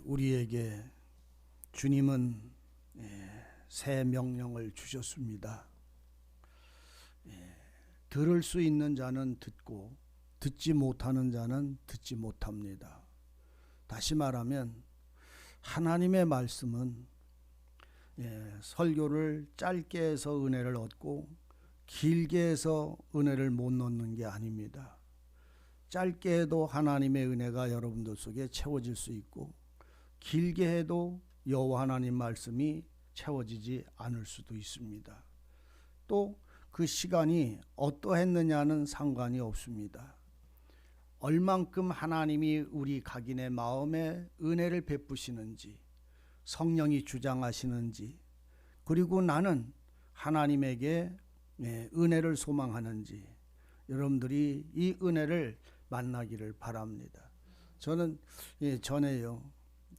우리에게 주님은 새 명령을 주셨습니다. 들을 수 있는 자는 듣고 듣지 못하는 자는 듣지 못합니다. 다시 말하면 하나님의 말씀은 설교를 짧게 해서 은혜를 얻고 길게 해서 은혜를 못 넣는 게 아닙니다. 짧게 해도 하나님의 은혜가 여러분들 속에 채워질 수 있고 길게 해도 여호와 하나님 말씀이 채워지지 않을 수도 있습니다. 또 그 시간이 어떠했느냐는 상관이 없습니다. 얼만큼 하나님이 우리 각인의 마음에 은혜를 베푸시는지, 성령이 주장하시는지, 그리고 나는 하나님에게 은혜를 소망하는지 여러분들이 이 은혜를 만나기를 바랍니다. 저는 전에요,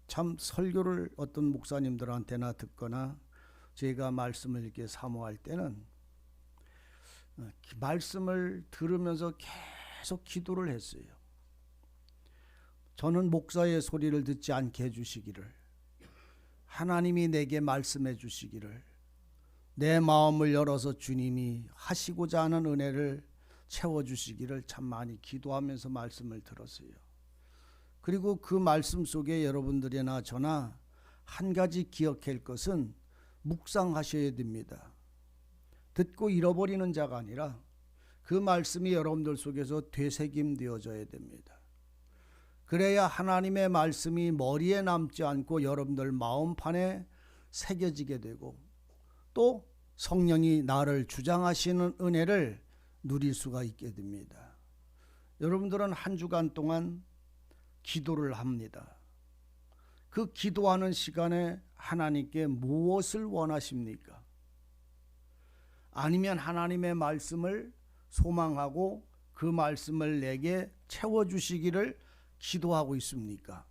참 설교를 어떤 목사님들한테나 듣거나 제가 말씀을 이렇게 사모할 때는 말씀을 들으면서 계속 기도를 했어요. 저는 목사의 소리를 듣지 않게 해주시기를, 하나님이 내게 말씀해 주시기를, 내 마음을 열어서 주님이 하시고자 하는 은혜를 채워주시기를 참 많이 기도하면서 말씀을 들었어요. 그리고 그 말씀 속에 여러분들이나 저나 한 가지 기억할 것은 묵상하셔야 됩니다. 듣고 잃어버리는 자가 아니라 그 말씀이 여러분들 속에서 되새김되어져야 됩니다. 그래야 하나님의 말씀이 머리에 남지 않고 여러분들 마음판에 새겨지게 되고 또 성령이 나를 주장하시는 은혜를 누릴 수가 있게 됩니다. 여러분들은 한 주간 동안 기도를 합니다. 그 기도하는 시간에 하나님께 무엇을 원하십니까? 아니면 하나님의 말씀을 소망하고 그 말씀을 내게 채워주시기를 기도하고 있습니까?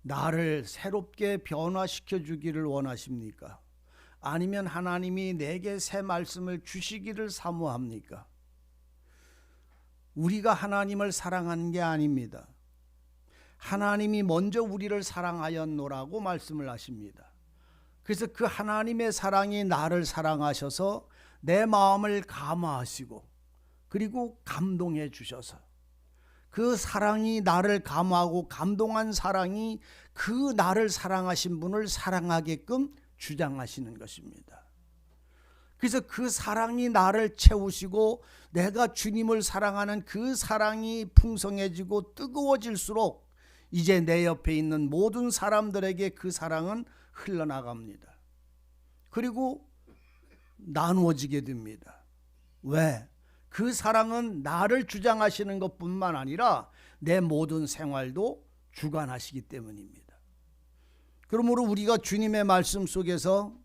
나를 새롭게 변화시켜 주기를 원하십니까? 아니면 하나님이 내게 새 말씀을 주시기를 사모합니까? 우리가 하나님을 사랑하는 게 아닙니다. 하나님이 먼저 우리를 사랑하였노라고 말씀을 하십니다. 그래서 그 하나님의 사랑이 나를 사랑하셔서 내 마음을 감화하시고 그리고 감동해 주셔서 그 사랑이 나를 감화하고 감동한 사랑이 그 나를 사랑하신 분을 사랑하게끔 주장하시는 것입니다. 그래서 그 사랑이 나를 채우시고 내가 주님을 사랑하는 그 사랑이 풍성해지고 뜨거워질수록 이제 내 옆에 있는 모든 사람들에게 그 사랑은 흘러나갑니다. 그리고 나누어지게 됩니다. 왜? 그 사랑은 나를 주장하시는 것뿐만 아니라 내 모든 생활도 주관하시기 때문입니다. 그러므로 우리가 주님의 말씀 속에서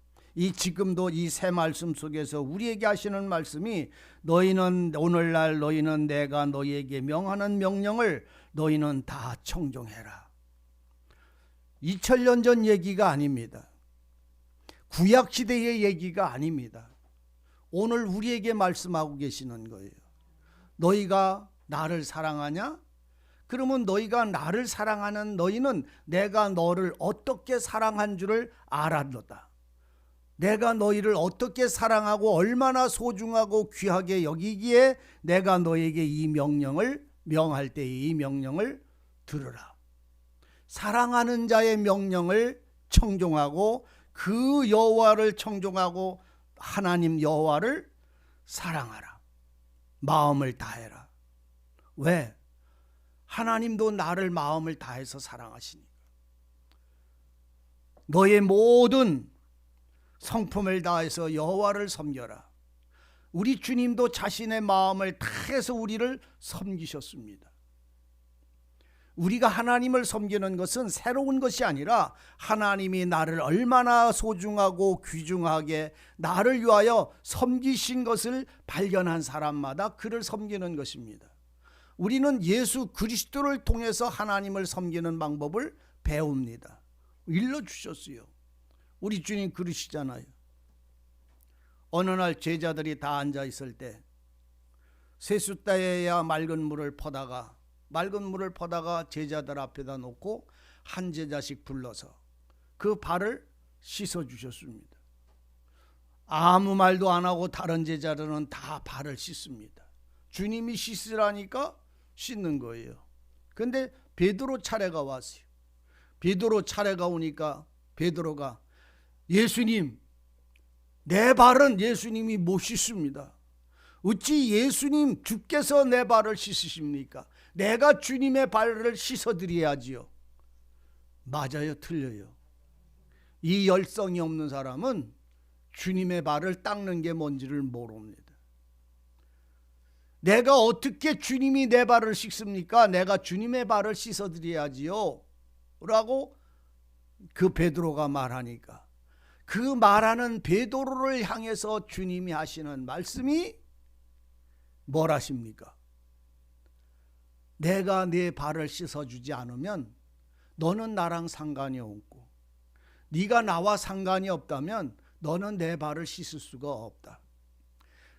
지금도 이 새 말씀 속에서 우리에게 하시는 말씀이 너희는 오늘날 너희는 내가 너희에게 명하는 명령을 너희는 다 청종해라. 2000년 전 얘기가 아닙니다. 구약시대의 얘기가 아닙니다. 오늘 우리에게 말씀하고 계시는 거예요. 너희가 나를 사랑하냐? 그러면 너희가 나를 사랑하는 너희는 내가 너를 어떻게 사랑한 줄을 알았도다. 내가 너희를 어떻게 사랑하고 얼마나 소중하고 귀하게 여기기에 내가 너에게 이 명령을 명할 때에 이 명령을 들으라. 사랑하는 자의 명령을 청종하고 그 여호와를 청종하고 하나님 여호와를 사랑하라. 마음을 다해라. 왜? 하나님도 나를 마음을 다해서 사랑하시니까. 너의 모든 성품을 다해서 여호와를 섬겨라. 우리 주님도 자신의 마음을 다해서 우리를 섬기셨습니다. 우리가 하나님을 섬기는 것은 새로운 것이 아니라 하나님이 나를 얼마나 소중하고 귀중하게 나를 위하여 섬기신 것을 발견한 사람마다 그를 섬기는 것입니다. 우리는 예수 그리스도를 통해서 하나님을 섬기는 방법을 배웁니다. 일러주셨어요. 우리 주님 그러시잖아요. 어느 날 제자들이 다 앉아 있을 때 세숫대에야 맑은 물을 퍼다가 맑은 물을 퍼다가 제자들 앞에다 놓고 한 제자씩 불러서 그 발을 씻어 주셨습니다. 아무 말도 안 하고 다른 제자들은 다 발을 씻습니다. 주님이 씻으라니까 씻는 거예요. 근데 베드로 차례가 왔어요. 베드로 차례가 오니까 베드로가 예수님, 내 발은 예수님이 못 씻습니다. 어찌 예수님 주께서 내 발을 씻으십니까? 내가 주님의 발을 씻어드려야지요. 맞아요, 틀려요? 이 열성이 없는 사람은 주님의 발을 닦는 게 뭔지를 모릅니다. 내가 어떻게 주님이 내 발을 씻습니까? 내가 주님의 발을 씻어드려야지요 라고 그 베드로가 말하니까 그 말하는 베드로를 향해서 주님이 하시는 말씀이 뭘 하십니까? 내가 네 발을 씻어주지 않으면 너는 나랑 상관이 없고 네가 나와 상관이 없다면 너는 내 발을 씻을 수가 없다.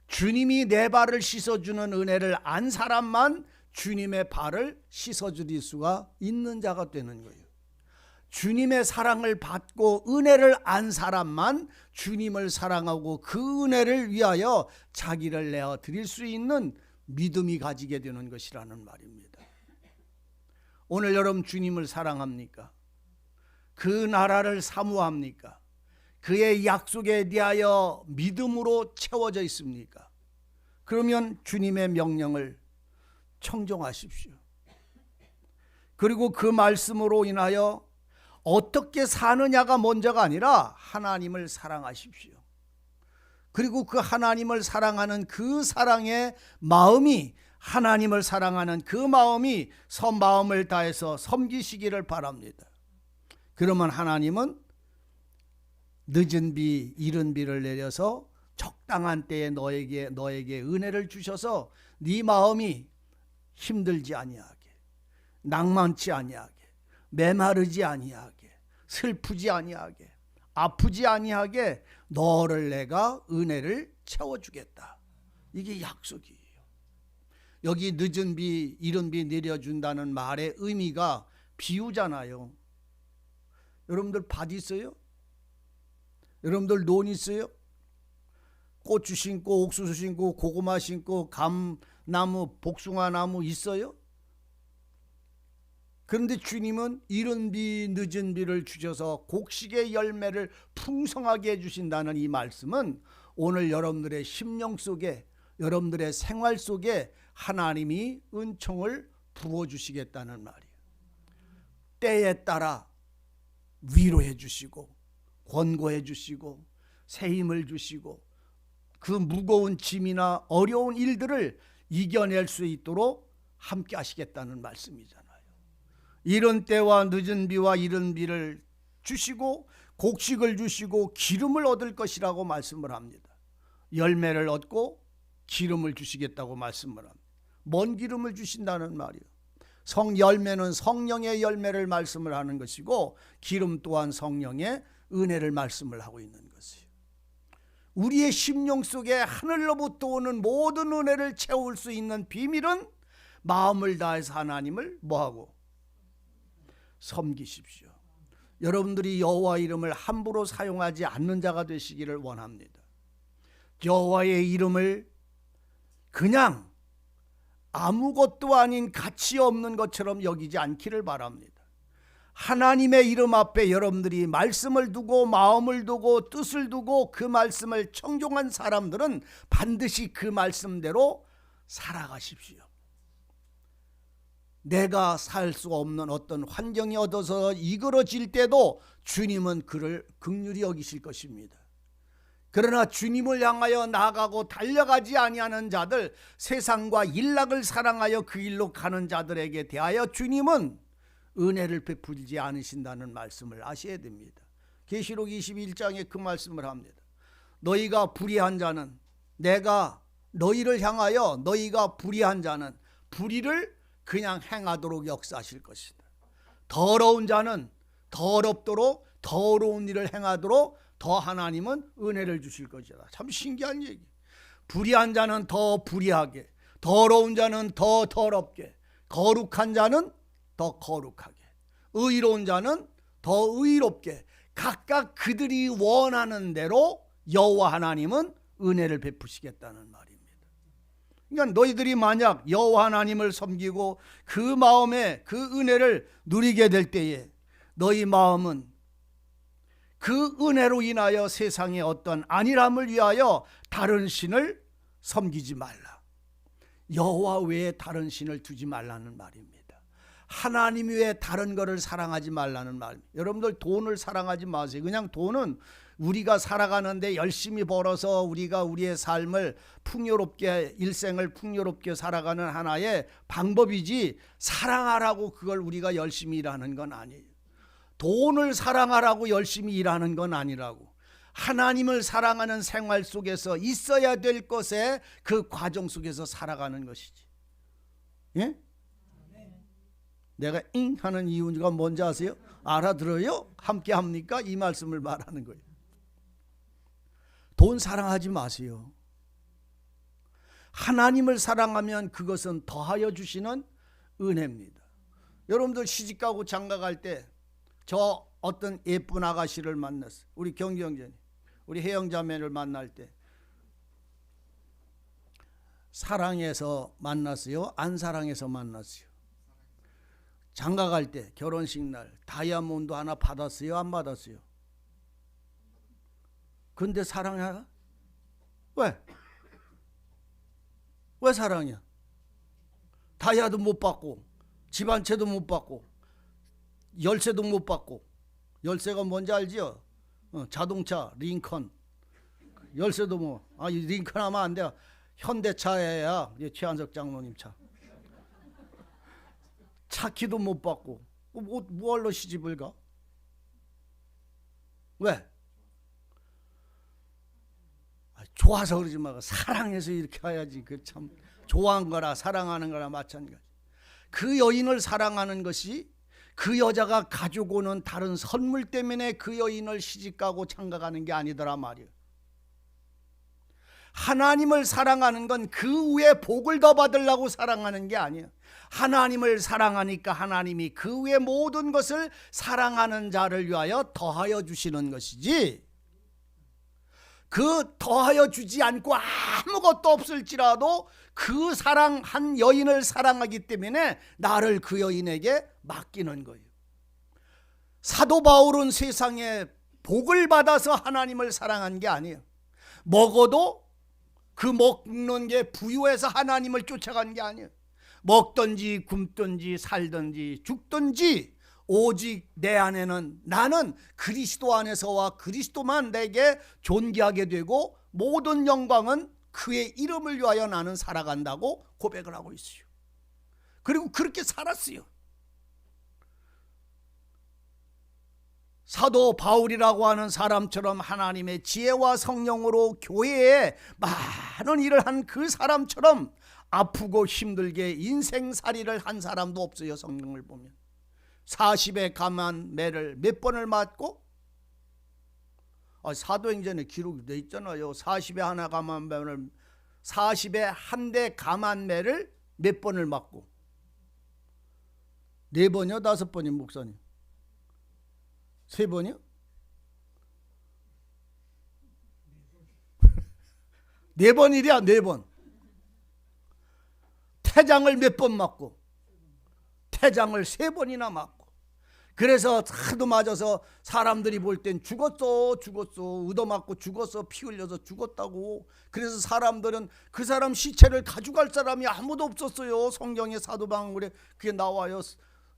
주님이 내 발을 씻어주는 은혜를 안 사람만 주님의 발을 씻어드릴 수가 있는 자가 되는 거예요. 주님의 사랑을 받고 은혜를 안 사람만 주님을 사랑하고 그 은혜를 위하여 자기를 내어 드릴 수 있는 믿음이 가지게 되는 것이라는 말입니다. 오늘 여러분 주님을 사랑합니까? 그 나라를 사모합니까? 그의 약속에 대하여 믿음으로 채워져 있습니까? 그러면 주님의 명령을 청종하십시오. 그리고 그 말씀으로 인하여 어떻게 사느냐가 먼저가 아니라 하나님을 사랑하십시오. 그리고 그 하나님을 사랑하는 그 사랑의 마음이 하나님을 사랑하는 그 마음이 마음을 다해서 섬기시기를 바랍니다. 그러면 하나님은 늦은 비 이른 비를 내려서 적당한 때에 너에게 은혜를 주셔서 네 마음이 힘들지 아니하게, 낭만치 아니하게, 메마르지 아니하게, 슬프지 아니하게, 아프지 아니하게 너를 내가 은혜를 채워주겠다. 이게 약속이에요. 여기 늦은 비 이른 비 내려준다는 말의 의미가 비유잖아요. 여러분들 밭 있어요? 여러분들 논 있어요? 고추 심고 옥수수 심고 고구마 심고 감나무 복숭아 나무 있어요? 그런데 주님은 이른 비 늦은 비를 주셔서 곡식의 열매를 풍성하게 해주신다는 이 말씀은 오늘 여러분들의 심령 속에 여러분들의 생활 속에 하나님이 은총을 부어주시겠다는 말이에요. 때에 따라 위로해 주시고 권고해 주시고 새 힘을 주시고 그 무거운 짐이나 어려운 일들을 이겨낼 수 있도록 함께 하시겠다는 말씀이잖아요. 이른 때와 늦은 비와 이른 비를 주시고 곡식을 주시고 기름을 얻을 것이라고 말씀을 합니다. 열매를 얻고 기름을 주시겠다고 말씀을 합니다. 뭔 기름을 주신다는 말이에요? 성열매는 성령의 열매를 말씀을 하는 것이고 기름 또한 성령의 은혜를 말씀을 하고 있는 것이에요. 우리의 심령 속에 하늘로부터 오는 모든 은혜를 채울 수 있는 비밀은 마음을 다해서 하나님을 뭐하고? 섬기십시오. 여러분들이 여호와 이름을 함부로 사용하지 않는 자가 되시기를 원합니다. 여호와의 이름을 그냥 아무것도 아닌 가치 없는 것처럼 여기지 않기를 바랍니다. 하나님의 이름 앞에 여러분들이 말씀을 두고 마음을 두고 뜻을 두고 그 말씀을 청종한 사람들은 반드시 그 말씀대로 살아가십시오. 내가 살 수 없는 어떤 환경이 얻어서 이끌어질 때도 주님은 그를 긍휼히 여기실 것입니다. 그러나 주님을 향하여 나아가고 달려가지 아니하는 자들, 세상과 일락을 사랑하여 그 일로 가는 자들에게 대하여 주님은 은혜를 베풀지 않으신다는 말씀을 아셔야 됩니다. 계시록 21장에 그 말씀을 합니다. 너희가 불의한 자는 내가 너희를 향하여 너희가 불의한 자는 불의를 그냥 행하도록 역사하실 것이다. 더러운 자는 더럽도록 더러운 일을 행하도록 더 하나님은 은혜를 주실 것이다. 참 신기한 얘기. 불의한 자는 더 불의하게, 더러운 자는 더 더럽게, 거룩한 자는 더 거룩하게, 의로운 자는 더 의롭게 각각 그들이 원하는 대로 여호와 하나님은 은혜를 베푸시겠다는 말입니다. 그러니까 너희들이 만약 여호와 하나님을 섬기고 그 마음에 그 은혜를 누리게 될 때에 너희 마음은 그 은혜로 인하여 세상의 어떤 안일함을 위하여 다른 신을 섬기지 말라. 여호와 외에 다른 신을 두지 말라는 말입니다. 하나님 외에 다른 것을 사랑하지 말라는 말입니다. 여러분들 돈을 사랑하지 마세요. 그냥 돈은 우리가 살아가는데 열심히 벌어서 우리가 우리의 삶을 풍요롭게, 일생을 풍요롭게 살아가는 하나의 방법이지, 사랑하라고 그걸 우리가 열심히 일하는 건 아니에요. 돈을 사랑하라고 열심히 일하는 건 아니라고. 하나님을 사랑하는 생활 속에서 있어야 될 것에 그 과정 속에서 살아가는 것이지. 예? 내가 잉 하는 이유가 뭔지 아세요? 알아들어요? 함께 합니까? 이 말씀을 말하는 거예요. 돈 사랑하지 마세요. 하나님을 사랑하면 그것은 더하여 주시는 은혜입니다. 여러분들 시집가고 장가갈 때 저 어떤 예쁜 아가씨를 만났어요. 우리 경기 형제님, 우리 혜영 자매를 만날 때 사랑해서 만났어요? 안 사랑해서 만났어요? 장가갈 때 결혼식 날 다이아몬드 하나 받았어요? 안 받았어요? 근데 사랑해? 왜? 왜 사랑이야? 다이아도 못 받고 집 한 채도 못 받고 열쇠도 못 받고. 열쇠가 뭔지 알지요? 자동차 링컨 열쇠도 뭐, 링컨 하면 안 돼요. 현대차야, 최한석 장로님 차. 차키도 못 받고 뭐할로 시집을 가? 왜? 좋아서 그러지 말고 사랑해서 이렇게 해야지. 그 참 좋아한 거나 사랑하는 거나 마찬가지. 그 여인을 사랑하는 것이 그 여자가 가지고 오는 다른 선물 때문에 그 여인을 시집가고 장가가는 게 아니더라 말이에요. 하나님을 사랑하는 건 그 후에 복을 더 받으려고 사랑하는 게 아니에요. 하나님을 사랑하니까 하나님이 그 후에 모든 것을 사랑하는 자를 위하여 더하여 주시는 것이지, 그 더하여 주지 않고 아무것도 없을지라도 그 사랑한 여인을 사랑하기 때문에 나를 그 여인에게 맡기는 거예요. 사도 바울은 세상에 복을 받아서 하나님을 사랑한 게 아니에요. 먹어도 그 먹는 게 부유해서 하나님을 쫓아간 게 아니에요. 먹든지 굶든지 살든지 죽든지 오직 내 안에는 나는 그리스도 안에서와 그리스도만 내게 존귀하게 되고 모든 영광은 그의 이름을 위하여 나는 살아간다고 고백을 하고 있어요. 그리고 그렇게 살았어요. 사도 바울이라고 하는 사람처럼 하나님의 지혜와 성령으로 교회에 많은 일을 한 그 사람처럼 아프고 힘들게 인생살이를 한 사람도 없어요. 성경을 보면 40의 감한 매를 몇 번을 맞고, 사도행전에 기록이 돼 있잖아요. 40의 하나 감한 매를, 40의 한 대 감한 매를 몇 번을 맞고, 4번이요? 5번이요? 목사님 3번이요? 4번이랴. 4번. 태장을 몇 번 맞고, 태장을 3번이나 맞고, 그래서 하도 맞아서 사람들이 볼 땐 죽었어 얻어맞고 죽었어, 피 흘려서 죽었다고. 그래서 사람들은 그 사람 시체를 가져갈 사람이 아무도 없었어요. 성경의 사도방울에 그게 나와요.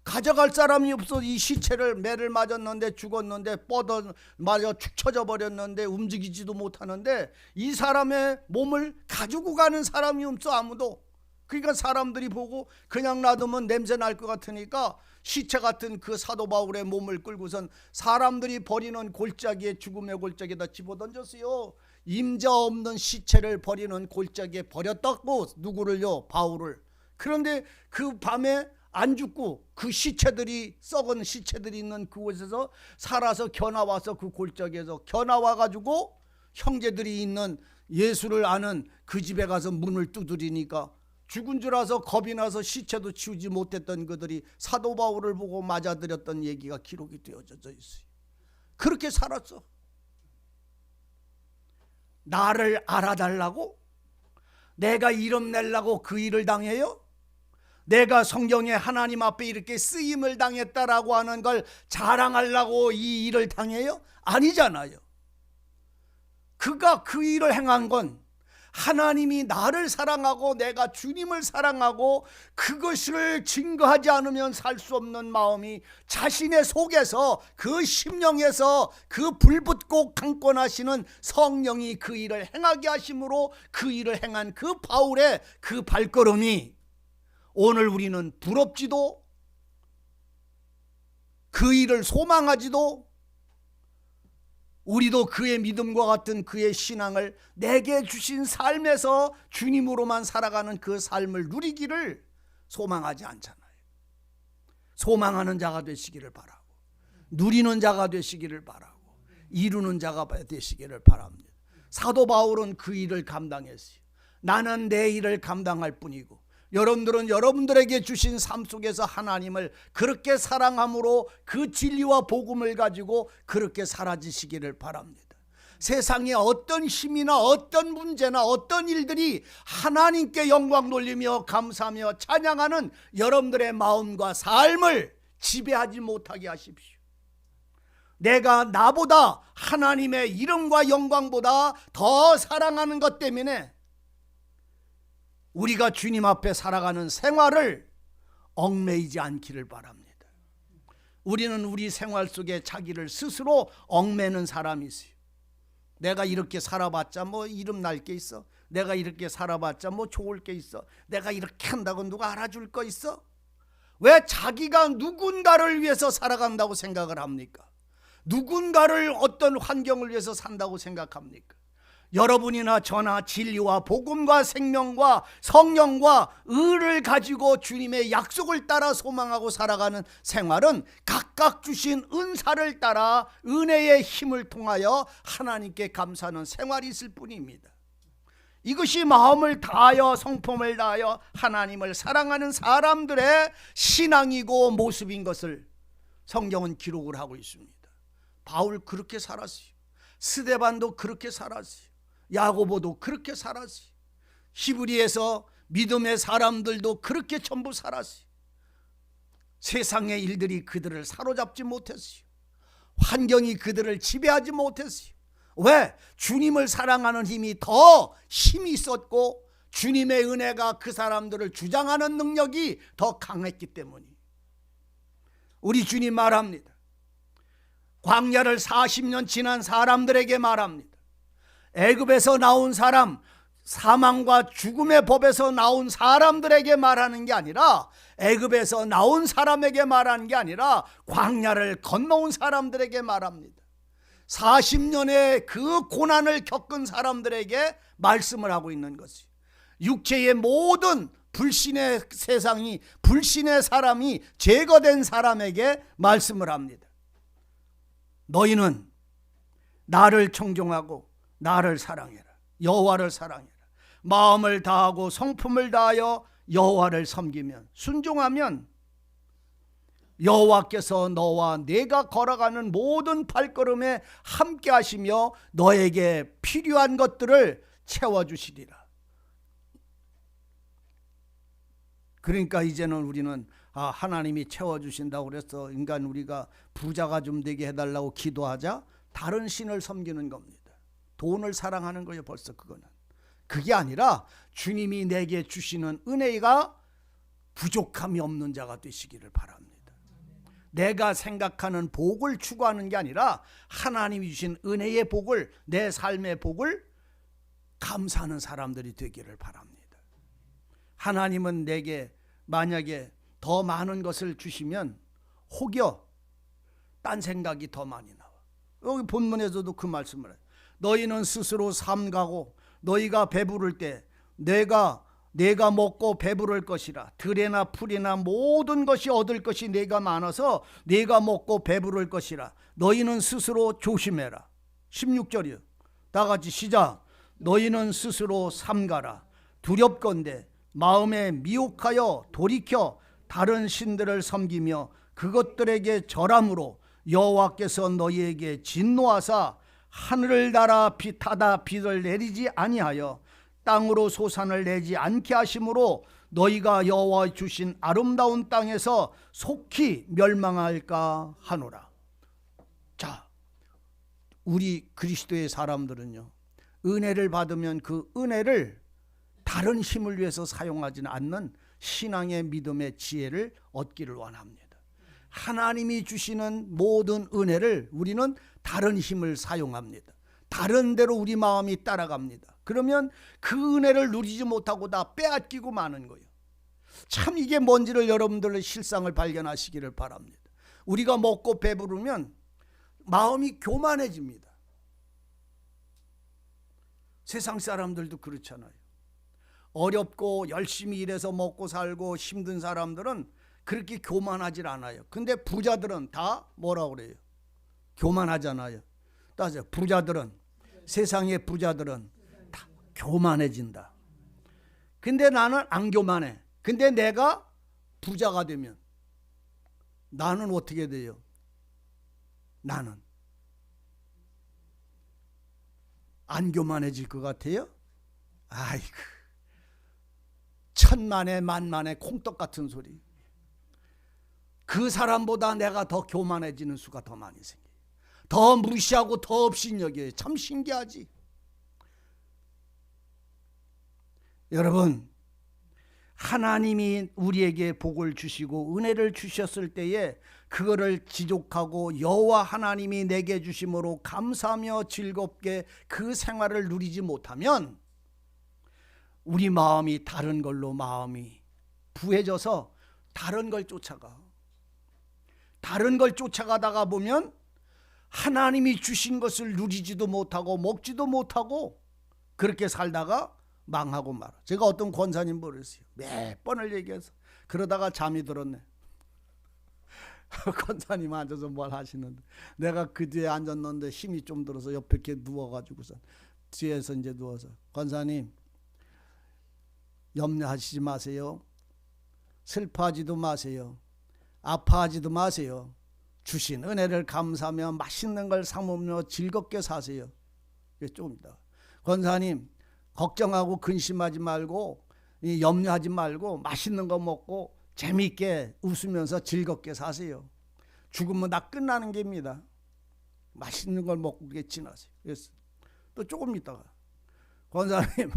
가져갈 사람이 없어. 이 시체를 매를 맞았는데 죽었는데 뻗어 맞아 축 처져 버렸는데 움직이지도 못하는데 이 사람의 몸을 가지고 가는 사람이 없어, 아무도. 그러니까 사람들이 보고 그냥 놔두면 냄새 날 것 같으니까 시체 같은 그 사도 바울의 몸을 끌고선 사람들이 버리는 골짜기에, 죽음의 골짜기에다 집어던졌어요. 임자 없는 시체를 버리는 골짜기에 버렸다고. 누구를요? 바울을. 그런데 그 밤에 안 죽고 그 시체들이, 썩은 시체들이 있는 그곳에서 살아서 겨나와서 그 골짜기에서 겨나와가지고 형제들이 있는 예수를 아는 그 집에 가서 문을 두드리니까 죽은 줄 알아서 겁이 나서 시체도 치우지 못했던 그들이 사도 바울을 보고 맞아들였던 얘기가 기록이 되어져 있어요. 그렇게 살았어. 나를 알아달라고? 내가 이름 내려고 그 일을 당해요? 내가 성경에 하나님 앞에 이렇게 쓰임을 당했다라고 하는 걸 자랑하려고 이 일을 당해요? 아니잖아요. 그가 그 일을 행한 건 하나님이 나를 사랑하고 내가 주님을 사랑하고 그것을 증거하지 않으면 살 수 없는 마음이 자신의 속에서 그 심령에서 그 불붙고 강권하시는 성령이 그 일을 행하게 하심으로 그 일을 행한 그 바울의 그 발걸음이 오늘 우리는 부럽지도 그 일을 소망하지도 우리도 그의 믿음과 같은 그의 신앙을 내게 주신 삶에서 주님으로만 살아가는 그 삶을 누리기를 소망하지 않잖아요. 소망하는 자가 되시기를 바라고 누리는 자가 되시기를 바라고 이루는 자가 되시기를 바랍니다. 사도 바울은 그 일을 감당했어요. 나는 내 일을 감당할 뿐이고 여러분들은 여러분들에게 주신 삶 속에서 하나님을 그렇게 사랑함으로 그 진리와 복음을 가지고 그렇게 사라지시기를 바랍니다. 세상에 어떤 힘이나 어떤 문제나 어떤 일들이 하나님께 영광 돌리며 감사하며 찬양하는 여러분들의 마음과 삶을 지배하지 못하게 하십시오. 내가 나보다 하나님의 이름과 영광보다 더 사랑하는 것 때문에 우리가 주님 앞에 살아가는 생활을 얽매이지 않기를 바랍니다. 우리는 우리 생활 속에 자기를 스스로 얽매는 사람이 있어요. 내가 이렇게 살아봤자 뭐 이름 날 게 있어? 내가 이렇게 살아봤자 뭐 좋을 게 있어? 내가 이렇게 한다고 누가 알아줄 거 있어? 왜 자기가 누군가를 위해서 살아간다고 생각을 합니까? 누군가를 어떤 환경을 위해서 산다고 생각합니까? 여러분이나 저나 진리와 복음과 생명과 성령과 의를 가지고 주님의 약속을 따라 소망하고 살아가는 생활은 각각 주신 은사를 따라 은혜의 힘을 통하여 하나님께 감사하는 생활이 있을 뿐입니다. 이것이 마음을 다하여 성품을 다하여 하나님을 사랑하는 사람들의 신앙이고 모습인 것을 성경은 기록을 하고 있습니다. 바울 그렇게 살았어요. 스데반도 그렇게 살았어요. 야고보도 그렇게 살았어요. 히브리에서 믿음의 사람들도 그렇게 전부 살았어요. 세상의 일들이 그들을 사로잡지 못했어요. 환경이 그들을 지배하지 못했어요. 왜? 주님을 사랑하는 힘이 더 힘이 있었고 주님의 은혜가 그 사람들을 주장하는 능력이 더 강했기 때문이에요. 우리 주님 말합니다. 광야를 40년 지난 사람들에게 말합니다. 애굽에서 나온 사람, 사망과 죽음의 법에서 나온 사람들에게 말하는 게 아니라 애굽에서 나온 사람에게 말하는 게 아니라 광야를 건너온 사람들에게 말합니다. 40년의 그 고난을 겪은 사람들에게 말씀을 하고 있는 것이에요. 육체의 모든 불신의 세상이 불신의 사람이 제거된 사람에게 말씀을 합니다. 너희는 나를 청종하고 나를 사랑해라. 여호와를 사랑해라. 마음을 다하고 성품을 다하여 여호와를 섬기면 순종하면 여호와께서 너와 내가 걸어가는 모든 발걸음에 함께 하시며 너에게 필요한 것들을 채워주시리라. 그러니까 이제는 우리는 하나님이 채워주신다고 그래서 인간 우리가 부자가 좀 되게 해달라고 기도하자 다른 신을 섬기는 겁니다. 돈을 사랑하는 거예요. 벌써 그거는. 그게 아니라 주님이 내게 주시는 은혜가 부족함이 없는 자가 되시기를 바랍니다. 내가 생각하는 복을 추구하는 게 아니라 하나님이 주신 은혜의 복을, 내 삶의 복을 감사하는 사람들이 되기를 바랍니다. 하나님은 내게 만약에 더 많은 것을 주시면 혹여 딴 생각이 더 많이 나와. 여기 본문에서도 그 말씀을 해요. 너희는 스스로 삼가고 너희가 배부를 때 내가 먹고 배부를 것이라. 들에나 풀이나 모든 것이 얻을 것이 내가 많아서 내가 먹고 배부를 것이라. 너희는 스스로 조심해라. 16절이요. 다 같이 시작. 너희는 스스로 삼가라. 두렵건대 마음에 미혹하여 돌이켜 다른 신들을 섬기며 그것들에게 절함으로 여호와께서 너희에게 진노하사 하늘을 달아 닫아 비를 내리지 아니하여 땅으로 소산을 내지 않게 하심으로 너희가 여호와 주신 아름다운 땅에서 속히 멸망할까 하노라. 자, 우리 그리스도의 사람들은요, 은혜를 받으면 그 은혜를 다른 힘을 위해서 사용하지는 않는 신앙의 믿음의 지혜를 얻기를 원합니다. 하나님이 주시는 모든 은혜를 우리는 다른 힘을 사용합니다. 다른 데로 우리 마음이 따라갑니다. 그러면 그 은혜를 누리지 못하고 다 빼앗기고 마는 거예요. 참 이게 뭔지를 여러분들의 실상을 발견하시기를 바랍니다. 우리가 먹고 배부르면 마음이 교만해집니다. 세상 사람들도 그렇잖아요. 어렵고 열심히 일해서 먹고 살고 힘든 사람들은 그렇게 교만하질 않아요. 근데 부자들은 다 뭐라 그래요? 교만하잖아요. 따라서 부자들은, 세상의 부자들은 다 교만해진다. 근데 나는 안 교만해. 근데 내가 부자가 되면 나는 어떻게 돼요? 나는 안 교만해질 것 같아요? 아이고, 천만에 만만에 콩떡 같은 소리. 그 사람보다 내가 더 교만해지는 수가 더 많이 생겨요. 더 무시하고 더 업신여겨요. 참 신기하지. 여러분, 하나님이 우리에게 복을 주시고 은혜를 주셨을 때에 그거를 지족하고 여호와 하나님이 내게 주심으로 감사하며 즐겁게 그 생활을 누리지 못하면 우리 마음이 다른 걸로 마음이 부해져서 다른 걸 쫓아가. 다른 걸 쫓아가다가 보면 하나님이 주신 것을 누리지도 못하고 먹지도 못하고 그렇게 살다가 망하고 말아. 제가 어떤 권사님 버렸어요. 몇 번을 얘기해서 그러다가 잠이 들었네. 권사님 앉아서 뭘 하시는데 내가 그 뒤에 앉았는데 힘이 좀 들어서 옆에 이렇게 누워가지고서 뒤에서 이제 누워서 권사님 염려하시지 마세요. 슬퍼하지도 마세요. 아파하지도 마세요. 주신 은혜를 감사하며 맛있는 걸 사먹으며 즐겁게 사세요. 좀 있다. 권사님 걱정하고 근심하지 말고 염려하지 말고 맛있는 거 먹고 재미있게 웃으면서 즐겁게 사세요. 죽으면 다 끝나는 게입니다. 맛있는 걸 먹고 그렇게 지나세요. 그래서 또 조금 있다가 권사님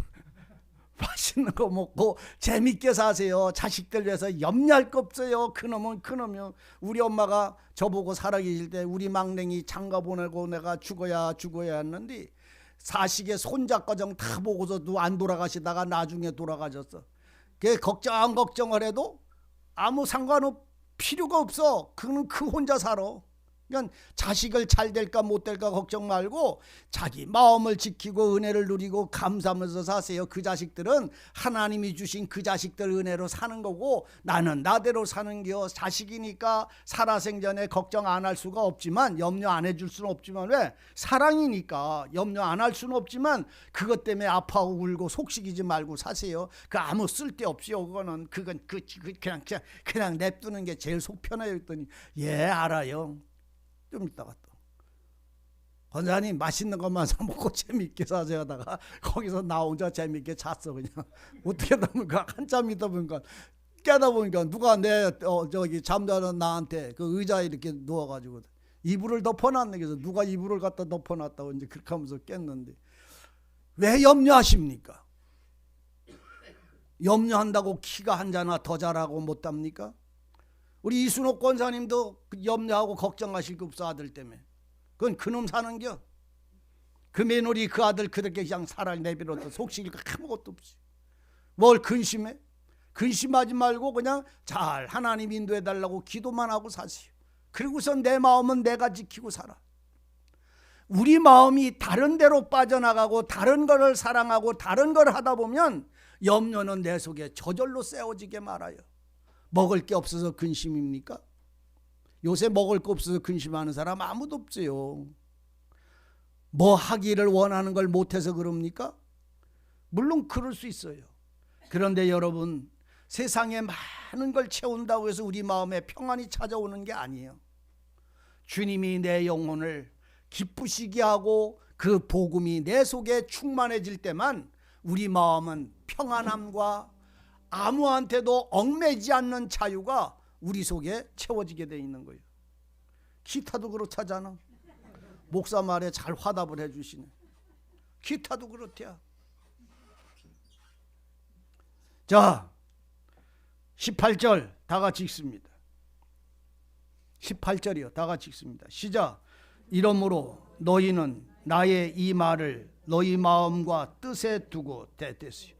맛있는 거 먹고 재밌게 사세요. 자식들 위해서 염려할 거 없어요. 그놈은 그놈이요. 우리 엄마가 저보고 살아계실 때 우리 막냉이 장가 보내고 내가 죽어야 했는데 사식에 손자과정 다 보고서도 안 돌아가시다가 나중에 돌아가셨어. 그 걱정을 해도 아무 필요가 없어. 그는 그 혼자 살아. 그러니까 자식을 잘 될까 못 될까 걱정 말고 자기 마음을 지키고 은혜를 누리고 감사하면서 사세요. 그 자식들은 하나님이 주신 그 자식들 은혜로 사는 거고 나는 나대로 사는 겨. 자식이니까 살아생전에 걱정 안 할 수가 없지만 염려 안 해줄 수는 없지만 왜? 사랑이니까 염려 안 할 수는 없지만 그것 때문에 아파하고 울고 속식이지 말고 사세요. 그 아무 쓸데없이요. 그건 그냥 냅두는 게 제일 속 편해요. 했더니 예 알아요. 좀 있다가 또 권사님 맛있는 것만 사 먹고 재밌게 사세요 하다가 거기서 나 혼자 재밌게 잤어. 그냥 어떻게 하다 보니까 한참 있다 보니까 깨다 보니까 누가 내 저기 잠자는 나한테 그 의자에 이렇게 누워가지고 이불을 덮어놨네. 그래서 누가 이불을 갖다 덮어놨다고 이제 그렇게 하면서 깼는데 왜 염려하십니까? 염려한다고 키가 한 자나 더 자라고 못합니까? 우리 이순옥 권사님도 염려하고 걱정하실 거 없어. 아들 때문에. 그건 그놈 사는겨. 그 며느리 그 아들 그렇게 그냥 살아 내버려둬. 속식일 거 아무것도 없이. 뭘 근심해? 근심하지 말고 그냥 잘 하나님 인도해달라고 기도만 하고 사세요. 그리고선 내 마음은 내가 지키고 살아. 우리 마음이 다른 데로 빠져나가고 다른 거를 사랑하고 다른 걸 하다 보면 염려는 내 속에 저절로 세워지게 말아요. 먹을 게 없어서 근심입니까? 요새 먹을 거 없어서 근심하는 사람 아무도 없어요. 뭐 하기를 원하는 걸 못해서 그럽니까? 물론 그럴 수 있어요. 그런데 여러분, 세상에 많은 걸 채운다고 해서 우리 마음에 평안이 찾아오는 게 아니에요. 주님이 내 영혼을 기쁘시게 하고 그 복음이 내 속에 충만해질 때만 우리 마음은 평안함과 아무한테도 얽매지 않는 자유가 우리 속에 채워지게 돼 있는 거예요. 기타도 그렇다잖아. 목사 말에 잘 화답을 해주시네. 기타도 그렇대요. 자, 18절 다 같이 읽습니다. 18절이요. 다 같이 읽습니다. 시작. 이러므로 너희는 나의 이 말을 너희 마음과 뜻에 두고 됐어요.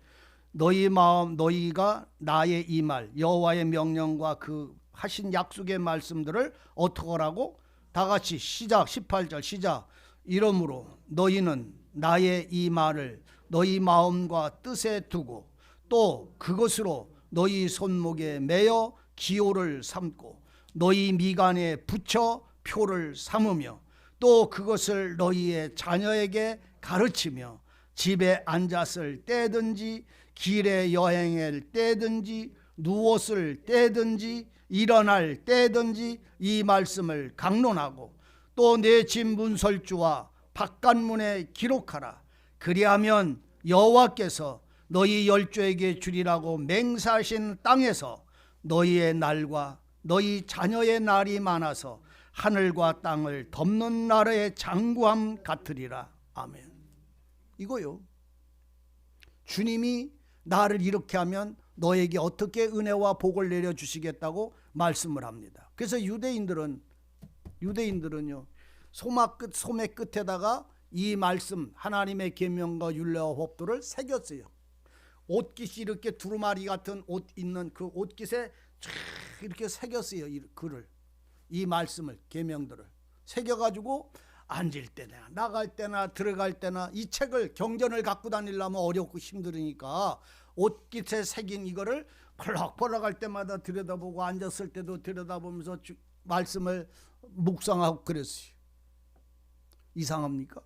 너희 마음, 너희가 나의 이 말, 여호와의 명령과 그 하신 약속의 말씀들을 어떻게 하라고? 다 같이 시작. 18절 시작. 이러므로 너희는 나의 이 말을 너희 마음과 뜻에 두고 또 그것으로 너희 손목에 매어 기호를 삼고 너희 미간에 붙여 표를 삼으며 또 그것을 너희의 자녀에게 가르치며 집에 앉았을 때든지 길에 여행할 때든지 누웠을 때든지 일어날 때든지 이 말씀을 강론하고 또 내 집 문설주와 바깥문에 기록하라. 그리하면 여호와께서 너희 열조에게 주리라고 맹세하신 땅에서 너희의 날과 너희 자녀의 날이 많아서 하늘과 땅을 덮는 나라의 장구함 같으리라. 아멘. 이거요. 주님이 나를 이렇게 하면 너에게 어떻게 은혜와 복을 내려주시겠다고 말씀을 합니다. 그래서 유대인들은요 소매 끝에다가 이 말씀 하나님의 계명과 율례와 법도를 새겼어요. 옷깃이 이렇게 두루마리 같은 옷 있는 그 옷깃에 쫙 이렇게 새겼어요. 이 글을, 이 말씀을, 계명들을 새겨가지고 앉을 때나 나갈 때나 들어갈 때나 이 책을 경전을 갖고 다니려면 어렵고 힘들으니까 옷깃에 새긴 이거를 펄럭펄럭 할 때마다 들여다보고 앉았을 때도 들여다보면서 말씀을 묵상하고 그랬어요. 이상합니까?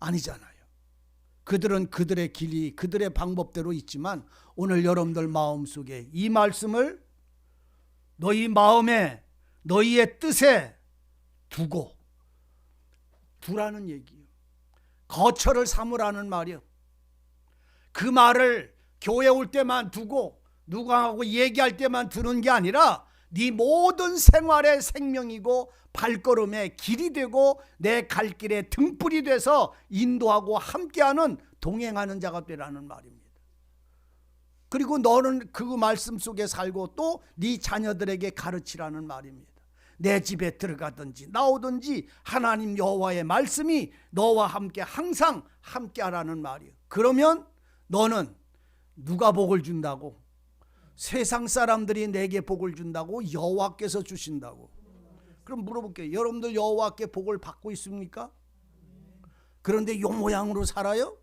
아니잖아요. 그들은 그들의 길이 그들의 방법대로 있지만 오늘 여러분들 마음속에 이 말씀을 너희 마음에 너희의 뜻에 두고 두라는 얘기예요. 거처를 삼으라는 말이요. 그 말을 교회 올 때만 두고 누구하고 얘기할 때만 두는 게 아니라 네 모든 생활의 생명이고 발걸음의 길이 되고 내 갈 길에 등불이 돼서 인도하고 함께하는 동행하는 자가 되라는 말입니다. 그리고 너는 그 말씀 속에 살고 또 네 자녀들에게 가르치라는 말입니다. 내 집에 들어가든지 나오든지 하나님 여호와의 말씀이 너와 함께 항상 함께하라는 말이에요. 그러면 너는 누가 복을 준다고? 세상 사람들이 내게 복을 준다고? 여호와께서 주신다고. 그럼 물어볼게요. 여러분들 여호와께 복을 받고 있습니까? 그런데 요 모양으로 살아요?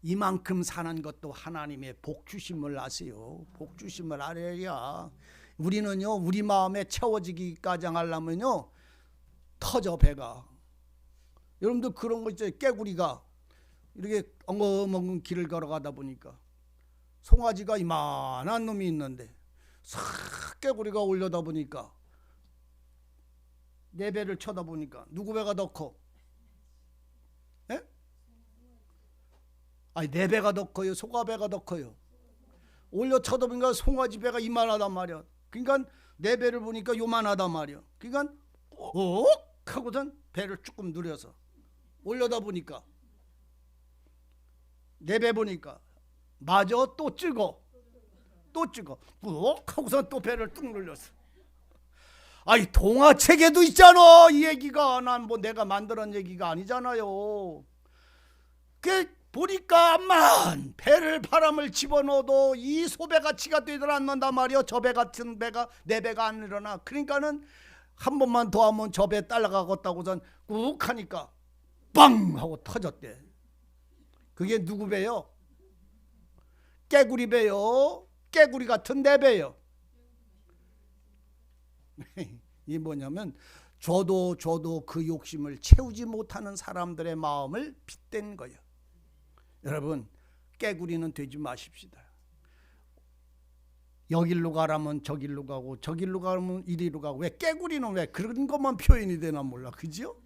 이만큼 사는 것도 하나님의 복 주심을 아세요. 복 주심을 알아야 우리는요 우리 마음에 채워지기까지 하려면요 터져 배가. 여러분들 그런 거 있죠. 깨구리가 이렇게 엉금엉금 길을 걸어가다 보니까 송아지가 이만한 놈이 있는데 싹 깨구리가 올려다 보니까 내 배를 쳐다보니까 누구 배가 더 커? 예? 아니 내 배가 더 커요? 소가 배가 더 커요? 올려 쳐다보니까 송아지 배가 이만하단 말이야. 그러니까 내 배를 보니까 요만하단 말이야. 그러니까 옥 하고선 배를 조금 누려서 올려다 보니까 내 배 보니까 맞아 또 찍어 꾹 하고선 또 배를 뚝 눌렸어. 아니 동화책에도 있잖아 이 얘기가. 난 뭐 내가 만들었는 얘기가 아니잖아요. 그 보니까만 배를 바람을 집어넣어도 이 소배 가치가 되질 않는단 말이요. 저 배 같은 배가 내 배가 안 일어나. 그러니까는 한 번만 더 하면 저 배 따라가겠다고선 꾹 하니까 빵 하고 터졌대. 그게 누구 배요? 깨구리 배요. 깨구리 같은 내 배요. 이 뭐냐면 저도 그 욕심을 채우지 못하는 사람들의 마음을 빗댄 거예요. 여러분 깨구리는 되지 마십시다. 여길로 가라면 저길로 가고 저길로 가면 이리로 가고, 왜 깨구리는 왜 그런 것만 표현이 되나 몰라. 그죠?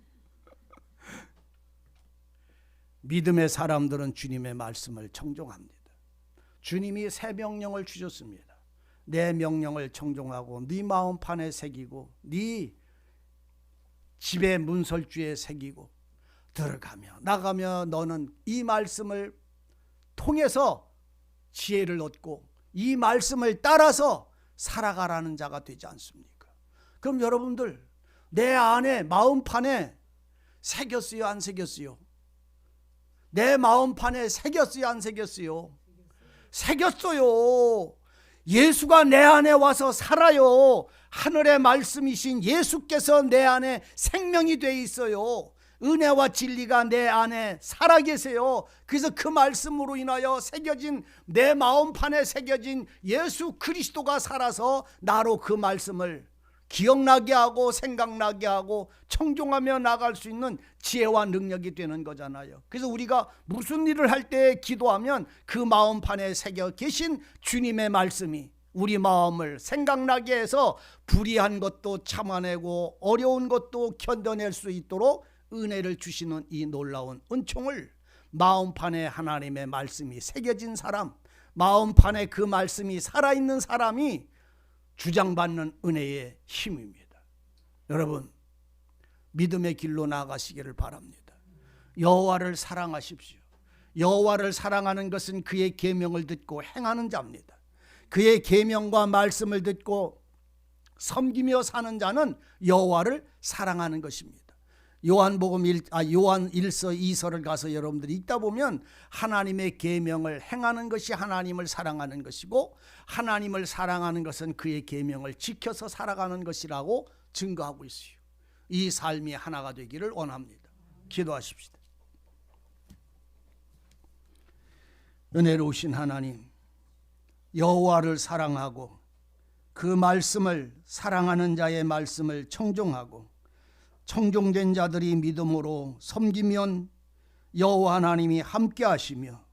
믿음의 사람들은 주님의 말씀을 청종합니다. 주님이 새 명령을 주셨습니다. 내 명령을 청종하고 네 마음판에 새기고 네 집의 문설주에 새기고 들어가며 나가며 너는 이 말씀을 통해서 지혜를 얻고 이 말씀을 따라서 살아가라는 자가 되지 않습니까? 그럼 여러분들 내 안에 마음판에 새겼어요, 안 새겼어요? 내 마음판에 새겼어요, 안 새겼어요? 새겼어요. 예수가 내 안에 와서 살아요. 하늘의 말씀이신 예수께서 내 안에 생명이 돼 있어요. 은혜와 진리가 내 안에 살아계세요. 그래서 그 말씀으로 인하여 새겨진 내 마음판에 새겨진 예수 그리스도가 살아서 나로 그 말씀을 기억나게 하고 생각나게 하고 청종하며 나갈 수 있는 지혜와 능력이 되는 거잖아요. 그래서 우리가 무슨 일을 할 때 기도하면 그 마음판에 새겨 계신 주님의 말씀이 우리 마음을 생각나게 해서 불의한 것도 참아내고 어려운 것도 견뎌낼 수 있도록 은혜를 주시는 이 놀라운 은총을 마음판에 하나님의 말씀이 새겨진 사람, 마음판에 그 말씀이 살아있는 사람이 주장받는 은혜의 힘입니다. 여러분, 믿음의 길로 나아가시기를 바랍니다. 여호와를 사랑하십시오. 여호와를 사랑하는 것은 그의 계명을 듣고 행하는 자입니다. 그의 계명과 말씀을 듣고 섬기며 사는 자는 여호와를 사랑하는 것입니다. 요한 1서 2서를 가서 여러분들이 읽다 보면 하나님의 계명을 행하는 것이 하나님을 사랑하는 것이고 하나님을 사랑하는 것은 그의 계명을 지켜서 살아가는 것이라고 증거하고 있어요. 이 삶이 하나가 되기를 원합니다. 기도하십시다. 은혜로우신 하나님, 여호와를 사랑하고 그 말씀을 사랑하는 자의 말씀을 청종하고 청종된 자들이 믿음으로 섬기면 여호와 하나님이 함께 하시며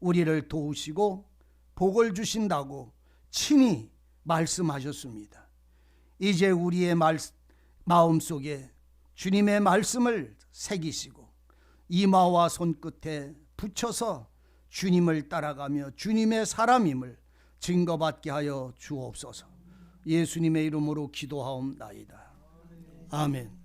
우리를 도우시고 복을 주신다고 친히 말씀하셨습니다. 이제 우리의 마음속에 주님의 말씀을 새기시고 이마와 손끝에 붙여서 주님을 따라가며 주님의 사람임을 증거받게 하여 주옵소서. 예수님의 이름으로 기도하옵나이다. 아멘.